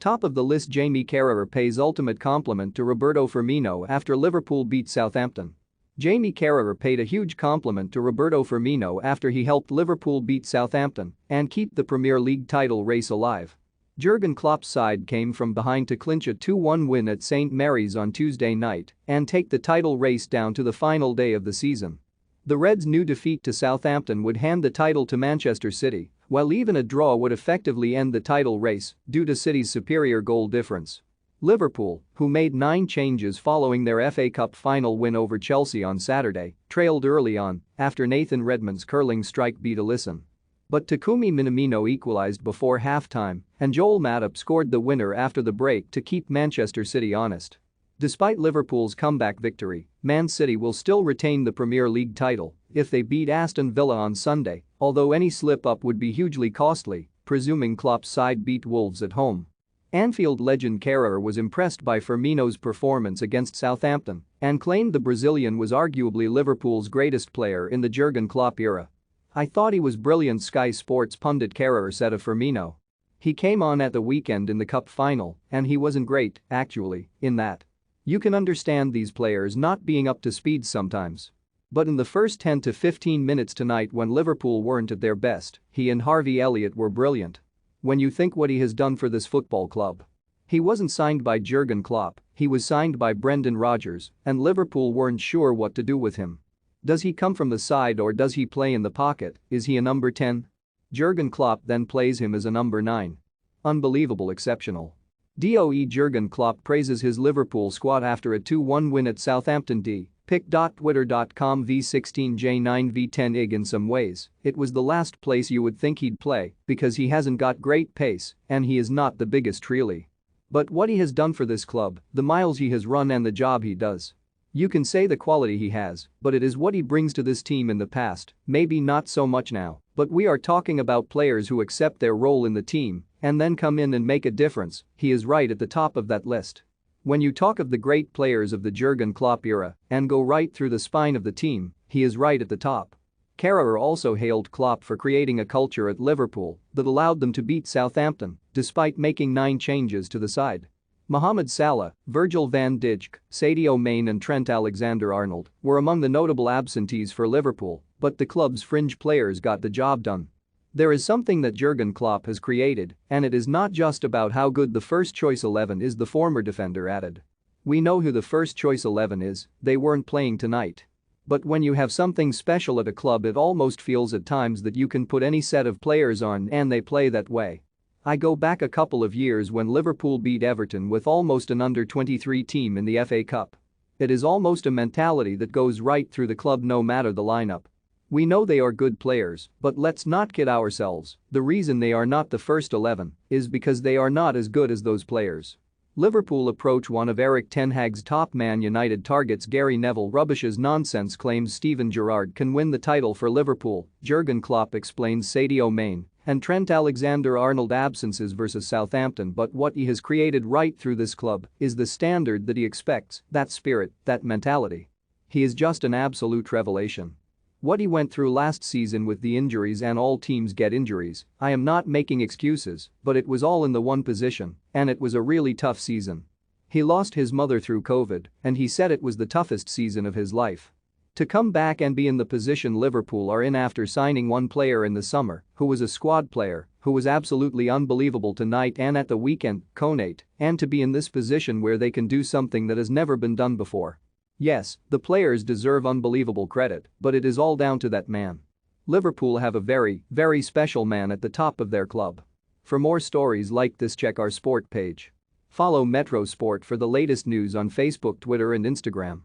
Top of the list, Jamie Carragher pays ultimate compliment to Roberto Firmino after Liverpool beat Southampton. Jamie Carragher paid a huge compliment to Roberto Firmino after he helped Liverpool beat Southampton and keep the Premier League title race alive. Jurgen Klopp's side came from behind to clinch a 2-1 win at St Mary's on Tuesday night and take the title race down to the final day of the season. The Reds' new defeat to Southampton would hand the title to Manchester City, while even a draw would effectively end the title race due to City's superior goal difference. Liverpool, who made 9 changes following their FA Cup final win over Chelsea on Saturday, trailed early on after Nathan Redmond's curling strike beat Alisson. But Takumi Minamino equalized before halftime and Joel Matip scored the winner after the break to keep Manchester City honest. Despite Liverpool's comeback victory, Man City will still retain the Premier League title if they beat Aston Villa on Sunday, although any slip-up would be hugely costly, presuming Klopp's side beat Wolves at home. Anfield legend Carragher was impressed by Firmino's performance against Southampton and claimed the Brazilian was arguably Liverpool's greatest player in the Jurgen Klopp era. "I thought he was brilliant," Sky Sports pundit Carragher said of Firmino. "He came on at the weekend in the cup final and he wasn't great, actually, in that. You can understand these players not being up to speed sometimes. But in the first 10 to 15 minutes tonight when Liverpool weren't at their best, he and Harvey Elliott were brilliant. When you think what he has done for this football club. He wasn't signed by Jurgen Klopp, he was signed by Brendan Rodgers, and Liverpool weren't sure what to do with him. Does he come from the side or does he play in the pocket? Is he a number 10? Jurgen Klopp then plays him as a number 9. Unbelievable, exceptional." Jurgen Klopp praises his Liverpool squad after a 2-1 win at Southampton. Pic.twitter.com v16j9v10 In some ways, it was the last place you would think he'd play because he hasn't got great pace and he is not the biggest really. But what he has done for this club, the miles he has run and the job he does. You can say the quality he has, but it is what he brings to this team in the past, maybe not so much now, but we are talking about players who accept their role in the team and then come in and make a difference. He is right at the top of that list. When you talk of the great players of the Jurgen Klopp era and go right through the spine of the team, he is right at the top. Carragher also hailed Klopp for creating a culture at Liverpool that allowed them to beat Southampton despite making 9 changes to the side. Mohamed Salah, Virgil van Dijk, Sadio Mane and Trent Alexander-Arnold were among the notable absentees for Liverpool, but the club's fringe players got the job done. There is something that Jurgen Klopp has created, and it is not just about how good the first-choice 11 is, the former defender added. "We know who the first-choice 11 is, they weren't playing tonight. But when you have something special at a club, it almost feels at times that you can put any set of players on and they play that way." I go back a couple of years when Liverpool beat Everton with almost an under-23 team in the FA Cup. It is almost a mentality that goes right through the club no matter the lineup. We know they are good players, but let's not kid ourselves, the reason they are not the first 11 is because they are not as good as those players. Liverpool approach one of Erik ten Hag's top Man United targets. Gary Neville rubbishes nonsense claims Steven Gerrard can win the title for Liverpool. Jurgen Klopp explains Sadio Mane and Trent Alexander-Arnold absences versus Southampton, but what he has created right through this club is the standard that he expects, that spirit, that mentality. He is just an absolute revelation. What he went through last season with the injuries, and all teams get injuries, I am not making excuses, but it was all in the one position, and it was a really tough season. He lost his mother through COVID, and he said it was the toughest season of his life. To come back and be in the position Liverpool are in after signing one player in the summer, who was a squad player, who was absolutely unbelievable tonight and at the weekend, Konate, and to be in this position where they can do something that has never been done before. Yes, the players deserve unbelievable credit, but it is all down to that man. Liverpool have a very, very special man at the top of their club. For more stories like this, check our sport page. Follow Metro Sport for the latest news on Facebook, Twitter and Instagram.